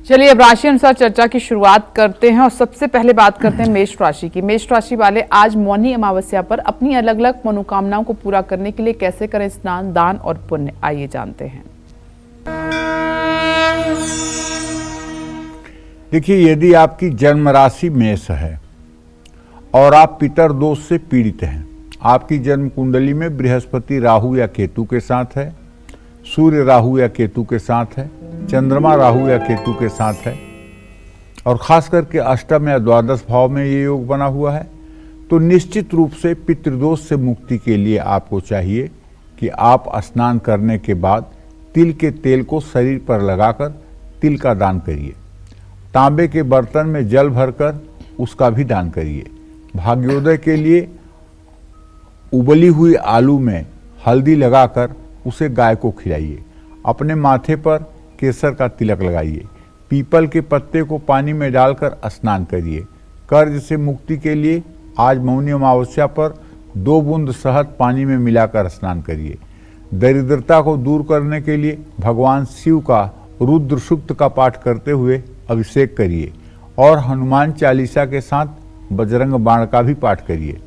चलिए अब राशि अनुसार चर्चा की शुरुआत करते हैं और सबसे पहले बात करते हैं मेष राशि की। मेष राशि वाले आज मौनी अमावस्या पर अपनी अलग अलग मनोकामनाओं को पूरा करने के लिए कैसे करें स्नान, दान और पुण्य, आइए जानते हैं। देखिए, यदि आपकी जन्म राशि मेष है और आप पितर दोष से पीड़ित हैं, आपकी जन्म कुंडली में बृहस्पति राहु या केतु के साथ है, सूर्य राहु या केतु के साथ है, चंद्रमा राहु या केतु के साथ है और खास करके अष्टम या द्वादश भाव में ये योग बना हुआ है, तो निश्चित रूप से पितृदोष से मुक्ति के लिए आपको चाहिए कि आप स्नान करने के बाद तिल के तेल को शरीर पर लगाकर तिल का दान करिए। तांबे के बर्तन में जल भरकर उसका भी दान करिए। भाग्योदय के लिए उबली हुई आलू में हल्दी लगाकर उसे गाय को खिलाइए। अपने माथे पर केसर का तिलक लगाइए। पीपल के पत्ते को पानी में डालकर स्नान करिए। कर्ज से मुक्ति के लिए आज मौनी अमावस्या पर 2 बूंद शहद पानी में मिलाकर स्नान करिए। दरिद्रता को दूर करने के लिए भगवान शिव का रुद्र सूक्त का पाठ करते हुए अभिषेक करिए और हनुमान चालीसा के साथ बजरंग बाण का भी पाठ करिए।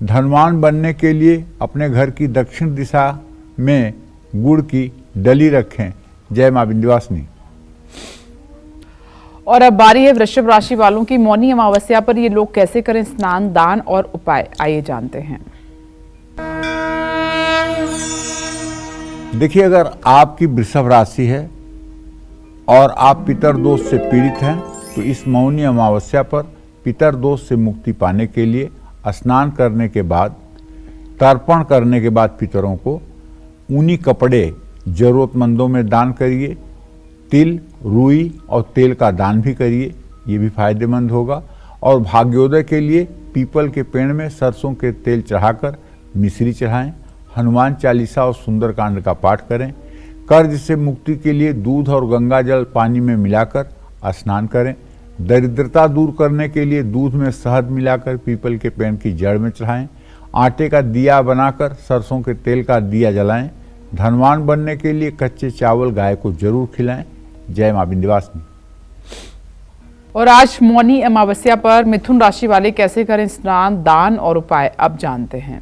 धनवान बनने के लिए अपने घर की दक्षिण दिशा में गुड़ की डली रखें। जय मां विंध्यवासिनी। और अब बारी है वृषभ राशि वालों की। मौनी अमावस्या पर ये लोग कैसे करें स्नान, दान और उपाय, आइए जानते हैं। देखिए, अगर आपकी वृषभ राशि है और आप पितर दोष से पीड़ित हैं तो इस मौनी अमावस्या पर पितर दोष से मुक्ति पाने के लिए स्नान करने के बाद, तर्पण करने के बाद पितरों को ऊनी कपड़े जरूरतमंदों में दान करिए। तिल, रुई और तेल का दान भी करिए, ये भी फायदेमंद होगा। और भाग्योदय के लिए पीपल के पेड़ में सरसों के तेल चढ़ाकर मिश्री चढ़ाएं। हनुमान चालीसा और सुंदरकांड का पाठ करें। कर्ज से मुक्ति के लिए दूध और गंगा जल पानी में मिलाकर स्नान करें। दरिद्रता दूर करने के लिए दूध में शहद मिलाकर पीपल के पेड़ की जड़ में चढ़ाएं। आटे का दिया बनाकर सरसों के तेल का दिया जलाएं। धनवान बनने के लिए कच्चे चावल गाय को जरूर खिलाएं। जय मां विंध्यवासिनी। और आज मौनी अमावस्या पर मिथुन राशि वाले कैसे करें स्नान, दान और उपाय, अब जानते हैं।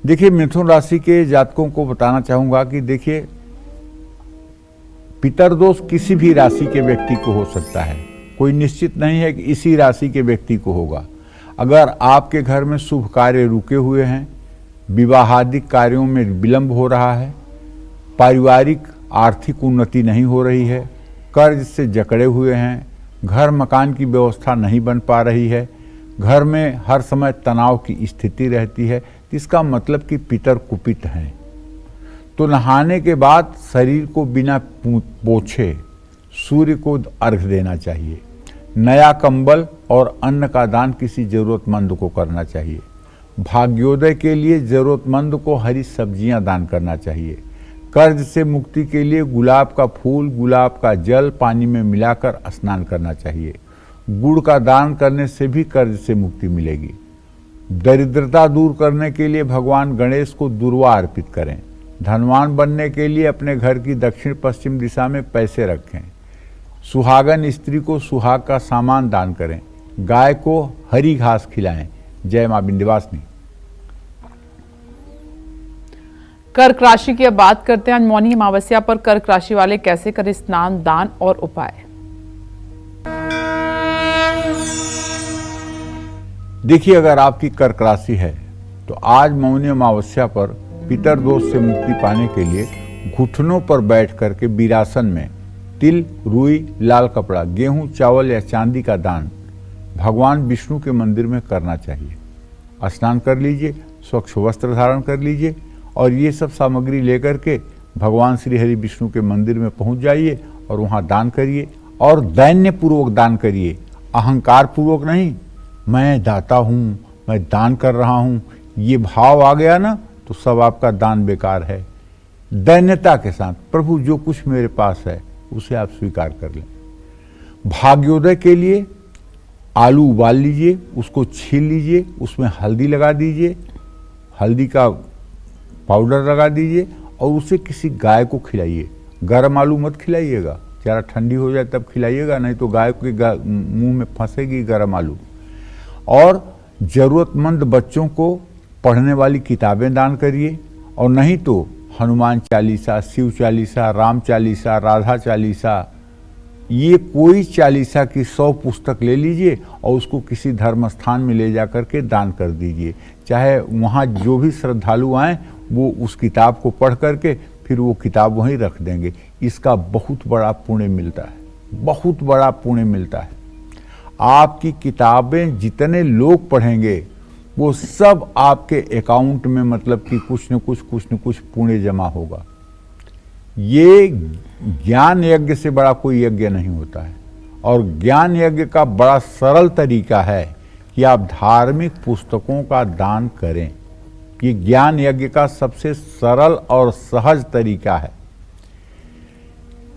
देखिए, मिथुन राशि के जातकों को बताना चाहूंगा कि देखिए, पितरदोष किसी भी राशि के व्यक्ति को हो सकता है, कोई निश्चित नहीं है कि इसी राशि के व्यक्ति को होगा। अगर आपके घर में शुभ कार्य रुके हुए हैं, विवाहादिक कार्यों में विलंब हो रहा है, पारिवारिक आर्थिक उन्नति नहीं हो रही है, कर्ज से जकड़े हुए हैं, घर मकान की व्यवस्था नहीं बन पा रही है, घर में हर समय तनाव की स्थिति रहती है, इसका मतलब कि पितर कुपित हैं। तो नहाने के बाद शरीर को बिना पोछे सूर्य को अर्घ्य देना चाहिए। नया कंबल और अन्न का दान किसी जरूरतमंद को करना चाहिए। भाग्योदय के लिए जरूरतमंद को हरी सब्जियां दान करना चाहिए। कर्ज से मुक्ति के लिए गुलाब का फूल, गुलाब का जल पानी में मिलाकर स्नान करना चाहिए। गुड़ का दान करने से भी कर्ज से मुक्ति मिलेगी। दरिद्रता दूर करने के लिए भगवान गणेश को दुर्वा अर्पित करें। धनवान बनने के लिए अपने घर की दक्षिण पश्चिम दिशा में पैसे रखें। सुहागन स्त्री को सुहाग का सामान दान करें। गाय को हरी घास खिलाएं। जय मां विंध्यवासिनी। कर्क राशि की अब बात करते हैं। मौनी अमावस्या पर कर्क राशि वाले कैसे करें स्नान, दान और उपाय। देखिए, अगर आपकी कर्क राशि है तो आज मौनी अमावस्या पर पितर दोष से मुक्ति पाने के लिए घुटनों पर बैठ करके वीरासन में तिल, रुई, लाल कपड़ा, गेहूं, चावल या चांदी का दान भगवान विष्णु के मंदिर में करना चाहिए। स्नान कर लीजिए, स्वच्छ वस्त्र धारण कर लीजिए और ये सब सामग्री लेकर के भगवान श्री हरि विष्णु के मंदिर में पहुंच जाइए और वहां दान करिए और दैन्य पूर्वक दान करिए, अहंकार पूर्वक नहीं। मैं दाता हूं, मैं दान कर रहा हूं, ये भाव आ गया ना तो सब आपका दान बेकार है। दैन्यता के साथ प्रभु जो कुछ मेरे पास है उसे आप स्वीकार कर लें। भाग्योदय के लिए आलू उबाल लीजिए, उसको छील लीजिए, उसमें हल्दी लगा दीजिए, हल्दी का पाउडर लगा दीजिए और उसे किसी गाय को खिलाइए। गर्म आलू मत खिलाइएगा, ज़रा ठंडी हो जाए तब खिलाइएगा, नहीं तो गाय के मुंह में फंसेगी गर्म आलू। और ज़रूरतमंद बच्चों को पढ़ने वाली किताबें दान करिए, और नहीं तो हनुमान चालीसा, शिव चालीसा, राम चालीसा, राधा चालीसा, ये कोई चालीसा की 100 पुस्तक ले लीजिए और उसको किसी धर्म स्थान में ले जा कर के दान कर दीजिए। चाहे वहाँ जो भी श्रद्धालु आएँ वो उस किताब को पढ़ करके फिर वो किताब वहीं रख देंगे। इसका बहुत बड़ा पुण्य मिलता है, बहुत बड़ा पुण्य मिलता है। आपकी किताबें जितने लोग पढ़ेंगे वो सब आपके अकाउंट में मतलब कि कुछ न कुछ पुण्य जमा होगा। ये ज्ञान यज्ञ से बड़ा कोई यज्ञ नहीं होता है। और ज्ञान यज्ञ का बड़ा सरल तरीका है कि आप धार्मिक पुस्तकों का दान करें। ये ज्ञान यज्ञ का सबसे सरल और सहज तरीका है।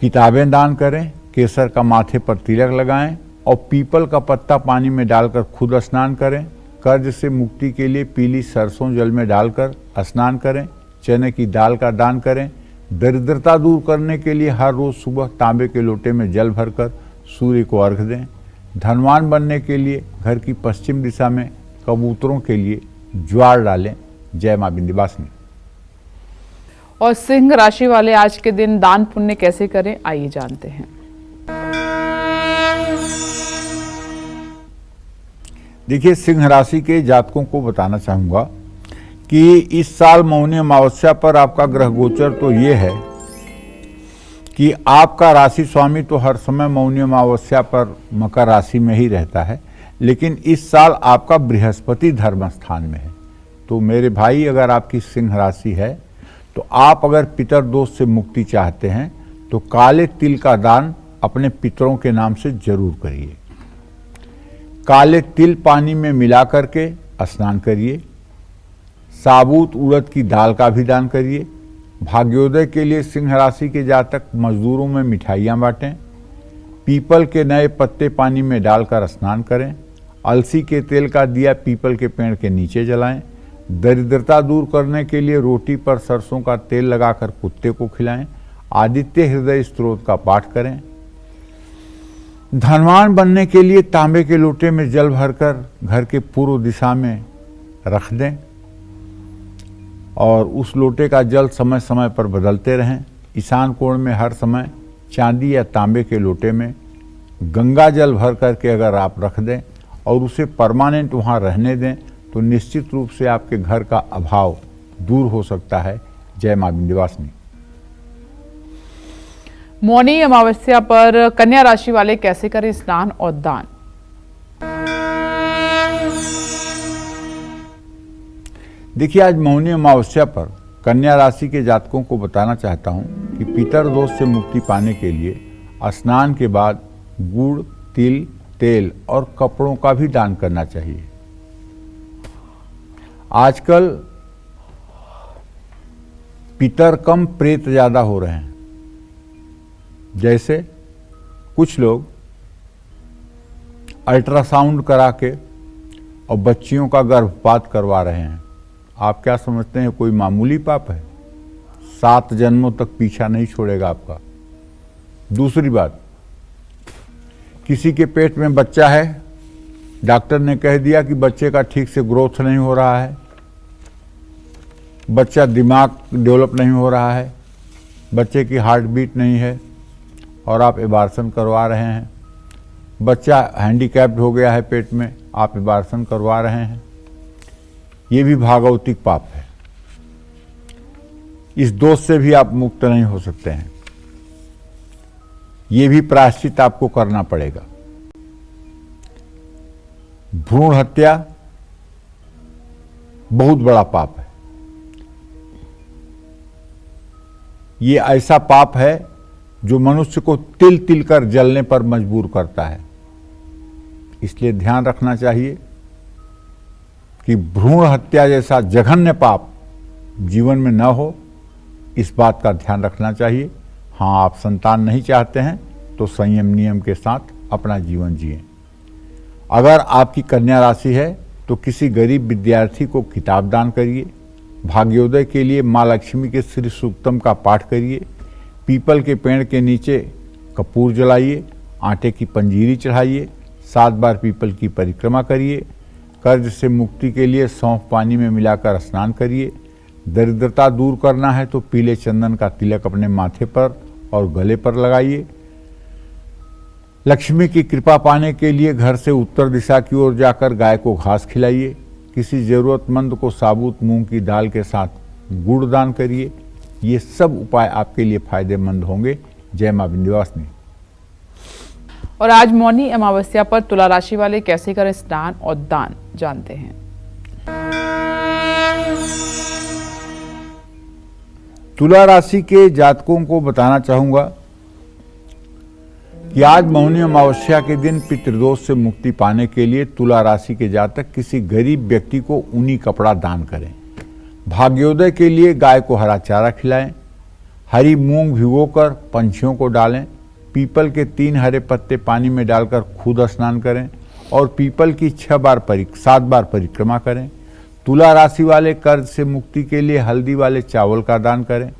किताबें दान करें, केसर का माथे पर तिलक लगाएं और पीपल का पत्ता पानी में डालकर खुद स्नान करें। कर्ज से मुक्ति के लिए पीली सरसों जल में डालकर स्नान करें। चने की दाल का दान करें। दरिद्रता दूर करने के लिए हर रोज सुबह तांबे के लोटे में जल भरकर सूर्य को अर्घ दें। धनवान बनने के लिए घर की पश्चिम दिशा में कबूतरों के लिए ज्वार डालें। जय मां विंध्यवासिनी। और सिंह राशि वाले आज के दिन दान पुण्य कैसे करें, आइए जानते हैं। देखिए, सिंह राशि के जातकों को बताना चाहूंगा कि इस साल मौनी अमावस्या पर आपका ग्रह गोचर तो ये है कि आपका राशि स्वामी तो हर समय मौनी अमावस्या पर मकर राशि में ही रहता है, लेकिन इस साल आपका बृहस्पति धर्म स्थान में है। तो मेरे भाई, अगर आपकी सिंह राशि है तो आप अगर पितर दोष से मुक्ति चाहते हैं तो काले तिल का दान अपने पितरों के नाम से जरूर करिए। काले तिल पानी में मिला करके स्नान करिए। साबुत उड़द की दाल का भी दान करिए। भाग्योदय के लिए सिंह राशि के जातक मजदूरों में मिठाइयाँ बांटें। पीपल के नए पत्ते पानी में डालकर स्नान करें। अलसी के तेल का दिया पीपल के पेड़ के नीचे जलाएं। दरिद्रता दूर करने के लिए रोटी पर सरसों का तेल लगाकर कुत्ते को खिलाएं। आदित्य हृदय स्तोत्र का पाठ करें। धनवान बनने के लिए तांबे के लोटे में जल भरकर घर के पूर्व दिशा में रख दें और उस लोटे का जल समय समय पर बदलते रहें। ईशान कोण में हर समय चांदी या तांबे के लोटे में गंगा जल भर करके अगर आप रख दें और उसे परमानेंट वहाँ रहने दें तो निश्चित रूप से आपके घर का अभाव दूर हो सकता है। जय मां विंध्यवासिनी। मौनी अमावस्या पर कन्या राशि वाले कैसे करें स्नान और दान? देखिए, आज मौनी अमावस्या पर कन्या राशि के जातकों को बताना चाहता हूं कि पितर दोष से मुक्ति पाने के लिए स्नान के बाद गुड़, तिल, तेल और कपड़ों का भी दान करना चाहिए। आजकल पितर कम प्रेत ज्यादा हो रहे हैं। जैसे कुछ लोग अल्ट्रासाउंड करा के और बच्चियों का गर्भपात करवा रहे हैं। आप क्या समझते हैं कोई मामूली पाप है? 7 जन्मों तक पीछा नहीं छोड़ेगा आपका। दूसरी बात, किसी के पेट में बच्चा है, डॉक्टर ने कह दिया कि बच्चे का ठीक से ग्रोथ नहीं हो रहा है, बच्चा दिमाग डेवलप नहीं हो रहा है, बच्चे की हार्ट बीट नहीं है और आप एबार्सन करवा रहे हैं। बच्चा हैंडीकैप्ड हो गया है पेट में, आप एबार्सन करवा रहे हैं। ये भी भागवतिक पाप है। इस दोष से भी आप मुक्त नहीं हो सकते हैं। ये भी प्रायश्चित आपको करना पड़ेगा। भ्रूण हत्या बहुत बड़ा पाप है। ये ऐसा पाप है जो मनुष्य को तिल तिल कर जलने पर मजबूर करता है। इसलिए ध्यान रखना चाहिए कि भ्रूण हत्या जैसा जघन्य पाप जीवन में न हो, इस बात का ध्यान रखना चाहिए। हाँ, आप संतान नहीं चाहते हैं तो संयम नियम के साथ अपना जीवन जिएं। अगर आपकी कन्या राशि है तो किसी गरीब विद्यार्थी को किताब दान करिए, भाग्योदय के लिए माँ लक्ष्मी के श्री सूक्तम का पाठ करिए। पीपल के पेड़ के नीचे कपूर जलाइए, आटे की पंजीरी चढ़ाइए, 7 बार पीपल की परिक्रमा करिए। कर्ज से मुक्ति के लिए सौंफ पानी में मिलाकर स्नान करिए। दरिद्रता दूर करना है तो पीले चंदन का तिलक अपने माथे पर और गले पर लगाइए। लक्ष्मी की कृपा पाने के लिए घर से उत्तर दिशा की ओर जाकर गाय को घास खिलाइए। किसी जरूरतमंद को साबुत मूंग की दाल के साथ गुड़ दान करिए। ये सब उपाय आपके लिए फायदेमंद होंगे। जय मां विंध्यवासिनी। और आज मौनी अमावस्या पर तुला राशि वाले कैसे करें स्नान और दान, जानते हैं। तुला राशि के जातकों को बताना चाहूंगा कि आज मौनी अमावस्या के दिन पितृदोष से मुक्ति पाने के लिए तुला राशि के जातक किसी गरीब व्यक्ति को ऊनी कपड़ा दान करें। भाग्योदय के लिए गाय को हरा चारा खिलाएं। हरी मूंग भिगोकर पंछियों को डालें। पीपल के 3 हरे पत्ते पानी में डालकर खुद स्नान करें और पीपल की 7 बार परिक्रमा करें। तुला राशि वाले कर्ज से मुक्ति के लिए हल्दी वाले चावल का दान करें।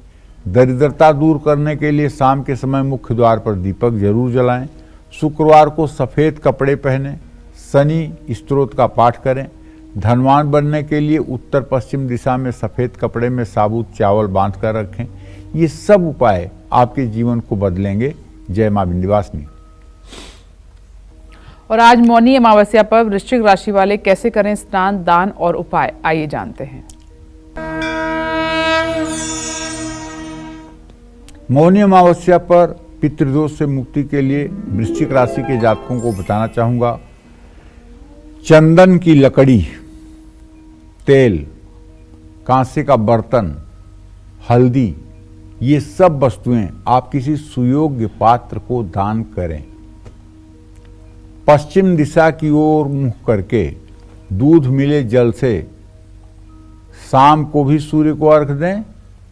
दरिद्रता दूर करने के लिए शाम के समय मुख्य द्वार पर दीपक जरूर जलाएं। शुक्रवार को सफ़ेद कपड़े पहनें। शनि स्तोत्र का पाठ करें। धनवान बनने के लिए उत्तर पश्चिम दिशा में सफ़ेद कपड़े में साबुत चावल बांध कर रखें। ये सब उपाय आपके जीवन को बदलेंगे। जय मां विंध्यवासिनी। और आज मौनी अमावस्या पर वृश्चिक राशि वाले कैसे करें स्नान, दान और उपाय, आइए जानते हैं। मौनी अमावस्या पर पितृदोष से मुक्ति के लिए वृश्चिक राशि के जातकों को बताना चाहूंगा, चंदन की लकड़ी, तेल, कांसे का बर्तन, हल्दी, ये सब वस्तुएं आप किसी सुयोग्य पात्र को दान करें। पश्चिम दिशा की ओर मुख करके दूध मिले जल से शाम को भी सूर्य को अर्घ दें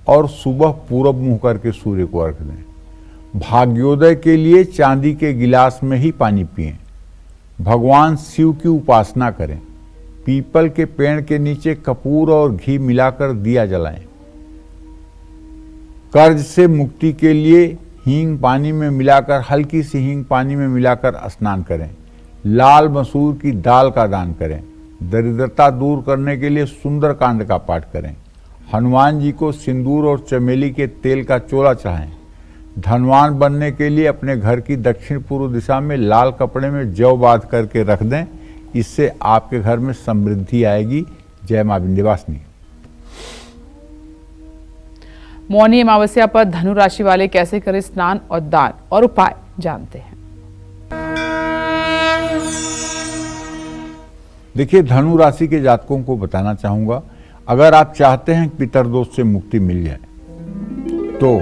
और सुबह पूरब मुंह करके सूर्य को अर्घ दें। भाग्योदय के लिए चांदी के गिलास में ही पानी पिएं। भगवान शिव की उपासना करें। पीपल के पेड़ के नीचे कपूर और घी मिलाकर दिया जलाएं। कर्ज से मुक्ति के लिए हींग पानी में मिलाकर, हल्की सी हींग पानी में मिलाकर स्नान करें। लाल मसूर की दाल का दान करें। दरिद्रता दूर करने के लिए सुंदरकांड का पाठ करें। हनुमान जी को सिंदूर और चमेली के तेल का चोला चढ़ाएं। धनवान बनने के लिए अपने घर की दक्षिण पूर्व दिशा में लाल कपड़े में जौ बांध करके रख दें। इससे आपके घर में समृद्धि आएगी। जय मां विंध्यवासिनी। मौनी अमावस्या पर धनु राशि वाले कैसे करें स्नान और दान और उपाय, जानते हैं। देखिए, धनु राशि के जातकों को बताना चाहूंगा, अगर आप चाहते हैं कि पितरदोष से मुक्ति मिल जाए तो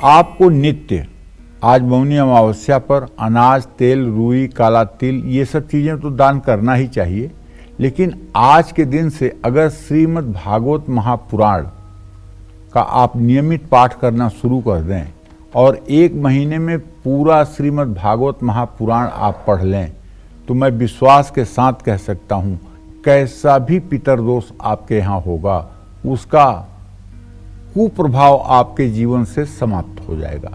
आपको नित्य आज मौनी अमावस्या पर अनाज, तेल, रुई, काला तिल, ये सब चीज़ें तो दान करना ही चाहिए। लेकिन आज के दिन से अगर श्रीमद् भागवत महापुराण का आप नियमित पाठ करना शुरू कर दें और 1 महीने में पूरा श्रीमद् भागवत महापुराण आप पढ़ लें तो मैं विश्वास के साथ कह सकता हूँ, कैसा भी पितरदोष आपके यहाँ होगा उसका कुप्रभाव आपके जीवन से समाप्त हो जाएगा।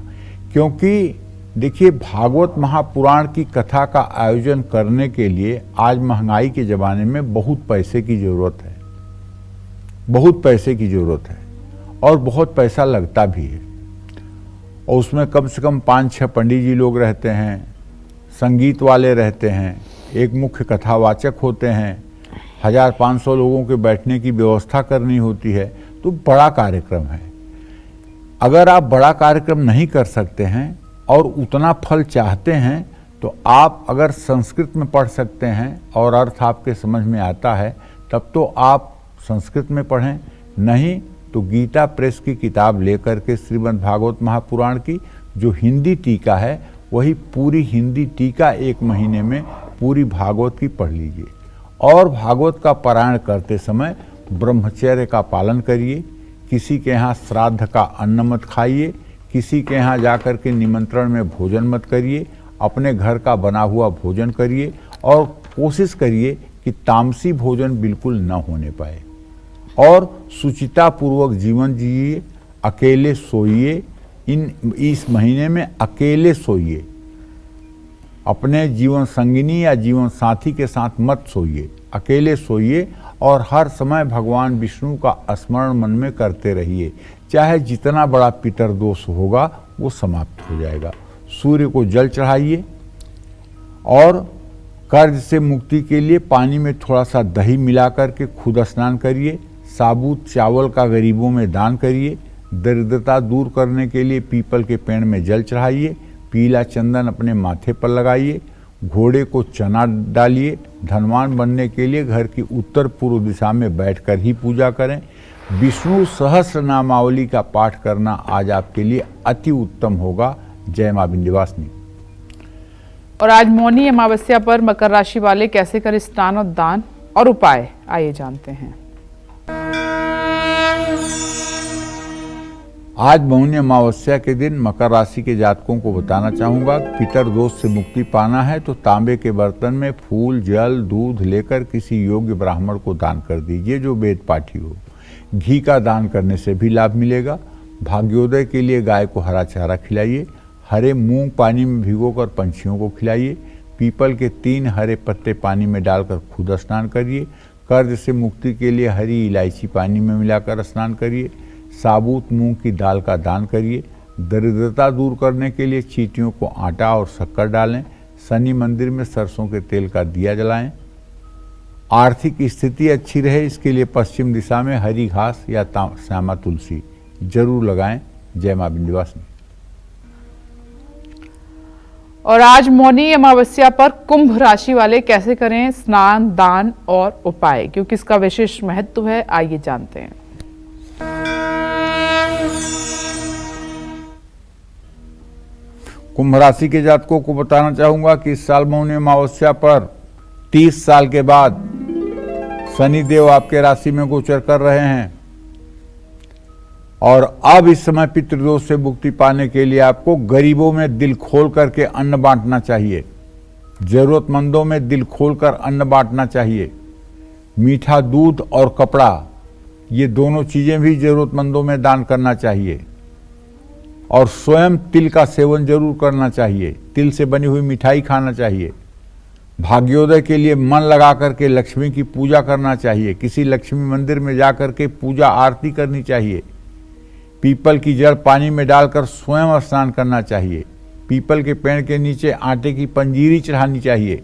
क्योंकि देखिए, भागवत महापुराण की कथा का आयोजन करने के लिए आज महंगाई के ज़माने में बहुत पैसे की ज़रूरत है, बहुत पैसे की ज़रूरत है और बहुत पैसा लगता भी है। और उसमें कम से कम 5-6 पंडित जी लोग रहते हैं, संगीत वाले रहते हैं, एक मुख्य कथावाचक होते हैं, 1500 लोगों के बैठने की व्यवस्था करनी होती है। तो बड़ा कार्यक्रम है। अगर आप बड़ा कार्यक्रम नहीं कर सकते हैं और उतना फल चाहते हैं तो आप अगर संस्कृत में पढ़ सकते हैं और अर्थ आपके समझ में आता है तब तो आप संस्कृत में पढ़ें, नहीं तो गीता प्रेस की किताब लेकर के श्रीमद् भागवत महापुराण की जो हिंदी टीका है वही पूरी हिंदी टीका 1 महीने में पूरी भागवत की पढ़ लीजिए। और भागवत का पारायण करते समय ब्रह्मचर्य का पालन करिए। किसी के यहाँ श्राद्ध का अन्न मत खाइए, किसी के यहाँ जाकर के निमंत्रण में भोजन मत करिए, अपने घर का बना हुआ भोजन करिए और कोशिश करिए कि तामसी भोजन बिल्कुल न होने पाए। और सुचिता पूर्वक जीवन जिए, अकेले सोइए। इस महीने में अकेले सोइए, अपने जीवन संगिनी या जीवन साथी के साथ मत सोइए, अकेले सोइए और हर समय भगवान विष्णु का स्मरण मन में करते रहिए। चाहे जितना बड़ा पितर दोष होगा वो समाप्त हो जाएगा। सूर्य को जल चढ़ाइए और कर्ज से मुक्ति के लिए पानी में थोड़ा सा दही मिलाकर के खुद स्नान करिए। साबुत चावल का गरीबों में दान करिए। दरिद्रता दूर करने के लिए पीपल के पेड़ में जल चढ़ाइए। पीला चंदन अपने माथे पर लगाइए। घोड़े को चना डालिए। धनवान बनने के लिए घर की उत्तर पूर्व दिशा में बैठकर ही पूजा करें। विष्णु सहस्र नामावली का पाठ करना आज आपके लिए अति उत्तम होगा। जय मां विंध्यवासिनी। और आज मौनी अमावस्या पर मकर राशि वाले कैसे करें स्नान और दान और उपाय, आइए जानते हैं। आज मौनी अमावस्या के दिन मकर राशि के जातकों को बताना चाहूंगा, पितर दोष से मुक्ति पाना है तो तांबे के बर्तन में फूल, जल, दूध लेकर किसी योग्य ब्राह्मण को दान कर दीजिए जो वेद पाठी हो। घी का दान करने से भी लाभ मिलेगा। भाग्योदय के लिए गाय को हरा चारा खिलाइए। हरे मूंग पानी में भिगोकर पंछियों को खिलाइए। पीपल के 3 हरे पत्ते पानी में डालकर खुद स्नान करिए। कर्ज से मुक्ति के लिए हरी इलायची पानी में मिलाकर स्नान करिए। साबुत मूंग की दाल का दान करिए। दरिद्रता दूर करने के लिए चींटियों को आटा और शक्कर डालें। शनि मंदिर में सरसों के तेल का दिया जलाएं। आर्थिक स्थिति अच्छी रहे इसके लिए पश्चिम दिशा में हरी घास या श्यामा तुलसी जरूर लगाएं। जय मां विंध्यवासिनी। और आज मौनी अमावस्या पर कुंभ राशि वाले कैसे करें स्नान, दान और उपाय, क्योंकि इसका विशेष महत्व है, आइए जानते हैं। कुंभ राशि के जातकों को बताना चाहूंगा कि इस साल मौनी अमावस्या पर 30 साल के बाद शनिदेव आपके राशि में गोचर कर रहे हैं और अब इस समय पितृदोष से मुक्ति पाने के लिए आपको गरीबों में दिल खोल करके अन्न बांटना चाहिए। जरूरतमंदों में दिल खोलकर अन्न बांटना चाहिए। मीठा दूध और कपड़ा, ये दोनों चीजें भी जरूरतमंदों में दान करना चाहिए। और स्वयं तिल का सेवन जरूर करना चाहिए। तिल से बनी हुई मिठाई खाना चाहिए। भाग्योदय के लिए मन लगा करके लक्ष्मी की पूजा करना चाहिए। किसी लक्ष्मी मंदिर में जाकर के पूजा आरती करनी चाहिए। पीपल की जड़ पानी में डालकर स्वयं स्नान करना चाहिए। पीपल के पेड़ के नीचे आटे की पंजीरी चढ़ानी चाहिए।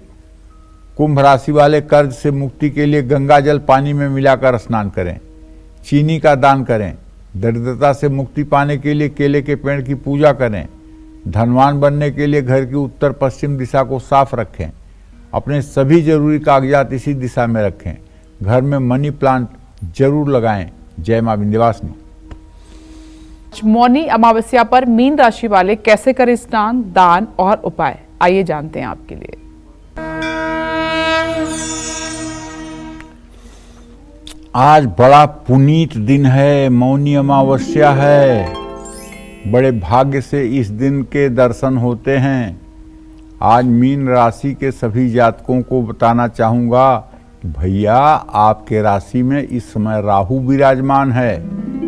कुंभ राशि वाले कर्ज से मुक्ति के लिए गंगा जल पानी में मिलाकर स्नान करें। चीनी का दान करें। दरिद्रता से मुक्ति पाने के लिए केले के पेड़ की पूजा करें। धनवान बनने के लिए घर की उत्तर पश्चिम दिशा को साफ रखें। अपने सभी जरूरी कागजात इसी दिशा में रखें। घर में मनी प्लांट जरूर लगाएं। जय मां विंध्यवासिनी। मौनी अमावस्या पर मीन राशि वाले कैसे करें स्नान, दान और उपाय, आइए जानते हैं आपके लिए। आज बड़ा पुनीत दिन है, मौनी अमावस्या है। बड़े भाग्य से इस दिन के दर्शन होते हैं। आज मीन राशि के सभी जातकों को बताना चाहूंगा कि भैया आपके राशि में इस समय राहु विराजमान है।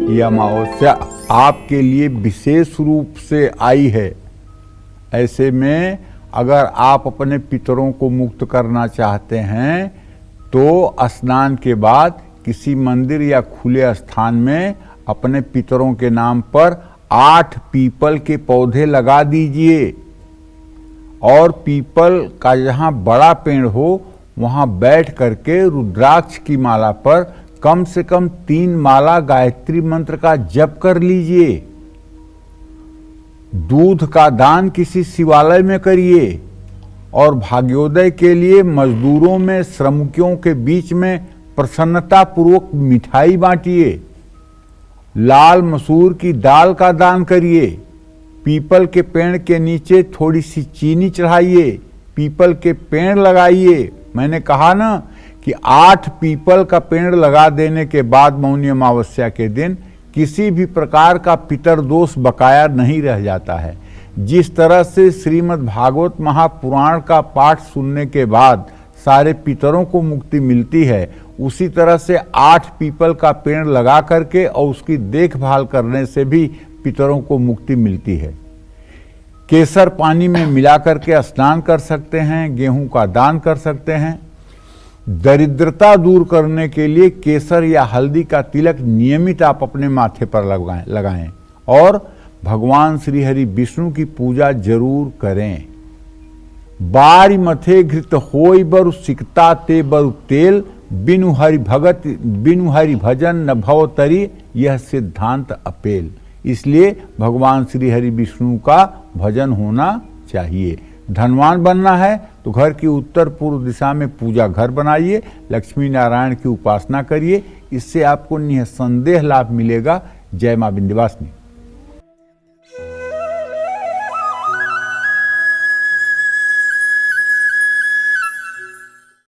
यह अमावस्या आपके लिए विशेष रूप से आई है। ऐसे में अगर आप अपने पितरों को मुक्त करना चाहते हैं तो स्नान के बाद किसी मंदिर या खुले स्थान में अपने पितरों के नाम पर 8 पीपल के पौधे लगा दीजिए और पीपल का जहां बड़ा पेड़ हो वहां बैठ करके रुद्राक्ष की माला पर कम से कम 3 माला गायत्री मंत्र का जप कर लीजिए। दूध का दान किसी शिवालय में करिए और भाग्योदय के लिए मजदूरों में, श्रमिकों के बीच में प्रसन्नता पूर्वक मिठाई बांटिए। लाल मसूर की दाल का दान करिए। पीपल के पेड़ के नीचे थोड़ी सी चीनी चढ़ाइए। पीपल के पेड़ लगाइए। मैंने कहा ना कि 8 पीपल का पेड़ लगा देने के बाद मौनी अमावस्या के दिन किसी भी प्रकार का पितर दोष बकाया नहीं रह जाता है। जिस तरह से श्रीमद् भागवत महापुराण का पाठ सुनने के बाद सारे पितरों को मुक्ति मिलती है, उसी तरह से 8 पीपल का पेड़ लगा करके और उसकी देखभाल करने से भी पितरों को मुक्ति मिलती है। केसर पानी में मिला करके स्नान कर सकते हैं, गेहूं का दान कर सकते हैं। दरिद्रता दूर करने के लिए केसर या हल्दी का तिलक नियमित आप अपने माथे पर लगाएं और भगवान श्री हरि विष्णु की पूजा जरूर करें। बारी मथे घृत होई बरु सिकता ते बरु तेल, बिनु हरि भजन न भव तरी, यह सिद्धांत अपेल। इसलिए भगवान श्री हरि विष्णु का भजन होना चाहिए। धनवान बनना है तो घर की उत्तर पूर्व दिशा में पूजा घर बनाइए, लक्ष्मी नारायण की उपासना करिए, इससे आपको निसंदेह लाभ मिलेगा। जय मां विंध्यवासिनी।